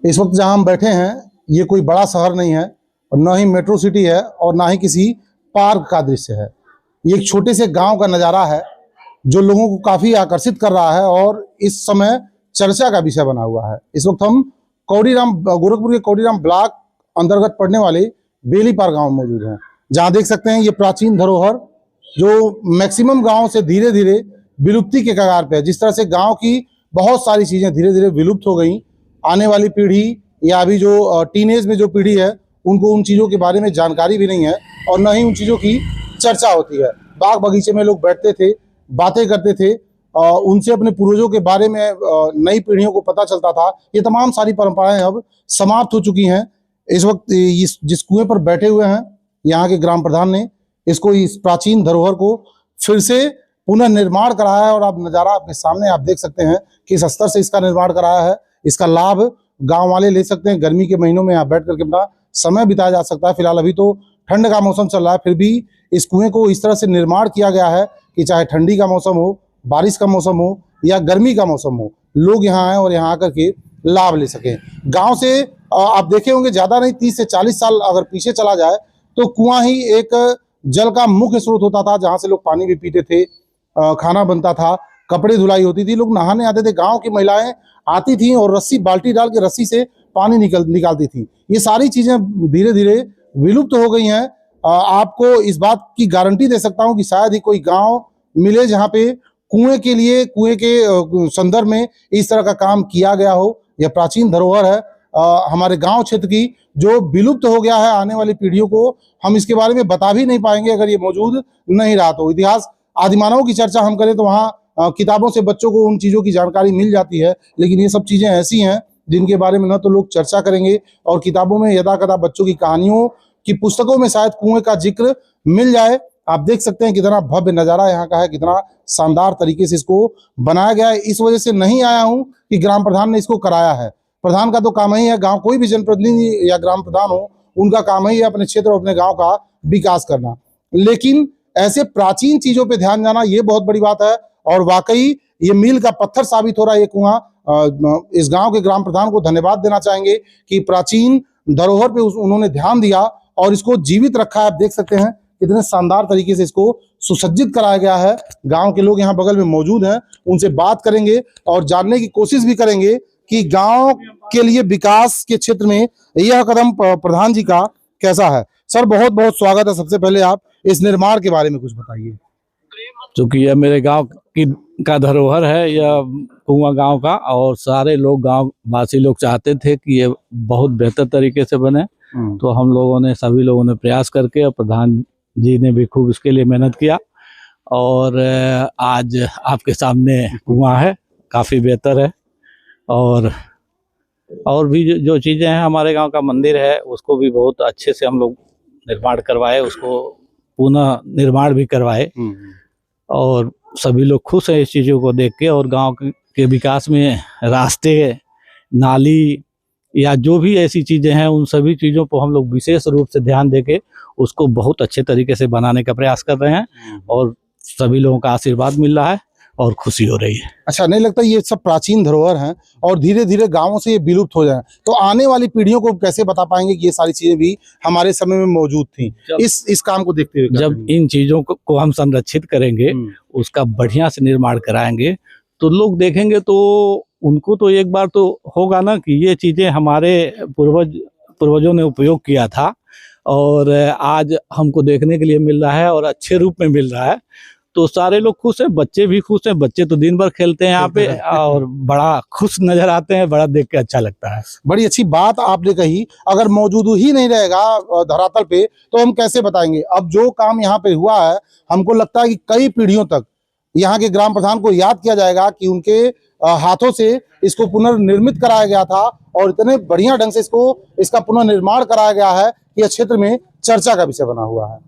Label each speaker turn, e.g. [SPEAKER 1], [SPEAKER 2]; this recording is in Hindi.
[SPEAKER 1] इस वक्त जहां हम बैठे हैं ये कोई बड़ा शहर नहीं है और न ही मेट्रो सिटी है और ना ही किसी पार्क का दृश्य है। ये एक छोटे से गांव का नज़ारा है जो लोगों को काफ़ी आकर्षित कर रहा है और इस समय चर्चा का विषय बना हुआ है। इस वक्त हम गोरखपुर के कौड़ीराम ब्लॉक अंतर्गत पड़ने वाले बेलीपार गांव में मौजूद हैं, जहां देख सकते हैं ये प्राचीन धरोहर जो मैक्सिमम गाँव से धीरे धीरे विलुप्ति के कगार पे है। जिस तरह से गाँव की बहुत सारी चीज़ें धीरे धीरे विलुप्त हो गई, आने वाली पीढ़ी या अभी जो टीनेज में जो पीढ़ी है उनको उन चीज़ों के बारे में जानकारी भी नहीं है और न ही उन चीज़ों की चर्चा होती है। बाग बगीचे में लोग बैठते थे, बातें करते थे, उनसे अपने पूर्वजों के बारे में नई पीढ़ियों को पता चलता था। ये तमाम सारी परंपराएं अब समाप्त हो चुकी हैं। इस वक्त जिस कुएं पर बैठे हुए हैं यहाँ के ग्राम प्रधान ने इसको, इस प्राचीन धरोहर को फिर से पुनर्निर्माण कराया है और आप नज़ारा आपके सामने आप देख सकते हैं कि इस स्तर से इसका निर्माण कराया है। इसका लाभ गांव वाले ले सकते हैं। गर्मी के महीनों में यहाँ बैठ करके अपना समय बिताया जा सकता है। फिलहाल अभी तो ठंड का मौसम चल रहा है, फिर भी इस कुएं को इस तरह से निर्माण किया गया है कि चाहे ठंडी का मौसम हो, बारिश का मौसम हो या गर्मी का मौसम हो, लोग यहाँ आए और यहाँ आकर के लाभ ले सकें। गाँव से आप देखे होंगे ज़्यादा नहीं 30 से 40 साल अगर पीछे चला जाए तो कुआं ही एक जल का मुख्य स्रोत होता था, जहाँ से लोग पानी भी पीते थे, खाना बनता था, कपड़े धुलाई होती थी, लोग नहाने आते थे। गांव की महिलाएं आती थीं और रस्सी बाल्टी डाल के रस्सी से पानी निकालती थी। ये सारी चीजें धीरे धीरे विलुप्त हो गई हैं। आपको इस बात की गारंटी दे सकता हूं कि शायद ही कोई गांव मिले जहां पे कुएं के संदर्भ में इस तरह का काम किया गया हो। यह प्राचीन धरोहर है हमारे गांव क्षेत्र की, जो विलुप्त हो गया है। आने वाली पीढ़ियों को हम इसके बारे में बता भी नहीं पाएंगे अगर ये मौजूद नहीं रहा तो। इतिहास आदिमानव की चर्चा हम करें तो वहाँ किताबों से बच्चों को उन चीज़ों की जानकारी मिल जाती है, लेकिन ये सब चीज़ें ऐसी हैं जिनके बारे में न तो लोग चर्चा करेंगे और किताबों में यदा कदा बच्चों की कहानियों की पुस्तकों में शायद कुएं का जिक्र मिल जाए। आप देख सकते हैं कितना भव्य नज़ारा यहाँ का है, कितना शानदार तरीके से इसको बनाया गया है। इस वजह से नहीं आया हूँ कि ग्राम प्रधान ने इसको कराया है। प्रधान का तो काम ही है, गाँव कोई भी जनप्रतिनिधि या ग्राम प्रधान हो उनका काम ही है अपने क्षेत्र और अपने गाँव का विकास करना। लेकिन ऐसे प्राचीन चीजों पे ध्यान जाना ये बहुत बड़ी बात है और वाकई ये मील का पत्थर साबित हो रहा है ये कुआं। इस गांव के ग्राम प्रधान को धन्यवाद देना चाहेंगे कि प्राचीन धरोहर पे उन्होंने ध्यान दिया और इसको जीवित रखा है। आप देख सकते हैं कितने शानदार तरीके से इसको सुसज्जित कराया गया है। गांव के लोग यहाँ बगल में मौजूद हैं, उनसे बात करेंगे और जानने की कोशिश भी करेंगे कि गाँव के लिए विकास के क्षेत्र में यह कदम प्रधान जी का कैसा है। सर बहुत बहुत स्वागत है। सबसे पहले आप इस निर्माण के बारे में कुछ बताइए।
[SPEAKER 2] चूँकि यह मेरे गांव का धरोहर है, यह कुआं गांव का, और सारे लोग गांव वासी लोग चाहते थे कि ये बहुत बेहतर तरीके से बने, तो हम लोगों ने सभी लोगों ने प्रयास करके, और प्रधान जी ने भी खूब इसके लिए मेहनत किया और आज आपके सामने कुआं है, काफ़ी बेहतर है। और भी जो चीज़ें हैं, हमारे गांव का मंदिर है उसको भी बहुत अच्छे से हम लोग निर्माण करवाए, उसको पुनः निर्माण भी करवाए और सभी लोग खुश हैं इस चीज़ों को देख के। और गांव के विकास में रास्ते, नाली या जो भी ऐसी चीज़ें हैं उन सभी चीज़ों पर हम लोग विशेष रूप से ध्यान देके उसको बहुत अच्छे तरीके से बनाने का प्रयास कर रहे हैं और सभी लोगों का आशीर्वाद मिल रहा है और खुशी हो रही है।
[SPEAKER 1] अच्छा, नहीं लगता ये सब प्राचीन धरोहर हैं और धीरे धीरे गांवों से ये विलुप्त हो जाए तो आने वाली पीढ़ियों को कैसे बता पाएंगे कि ये सारी चीजें भी हमारे समय में मौजूद थी? इस काम को देखते हुए
[SPEAKER 2] जब इन चीजों को हम संरक्षित करेंगे, उसका बढ़िया से निर्माण कराएंगे, तो लोग देखेंगे तो उनको तो एक बार तो होगा ना कि ये चीजें हमारे पूर्वजों ने उपयोग किया था और आज हमको देखने के लिए मिल रहा है और अच्छे रूप में मिल रहा है, तो सारे लोग खुश हैं। बच्चे भी खुश हैं, बच्चे तो दिन भर खेलते हैं यहाँ पे और बड़ा खुश नजर आते हैं, बड़ा देख के अच्छा लगता है।
[SPEAKER 1] बड़ी अच्छी बात आपने कही। अगर मौजूद ही नहीं रहेगा धरातल पे तो हम कैसे बताएंगे? अब जो काम यहाँ पे हुआ है, हमको लगता है कि कई पीढ़ियों तक यहाँ के ग्राम प्रधान को याद किया जाएगा कि उनके हाथों से इसको पुनर्निर्मित कराया गया था और इतने बढ़िया ढंग से इसका पुनर्निर्माण कराया गया है कि यह क्षेत्र में चर्चा का विषय बना हुआ है।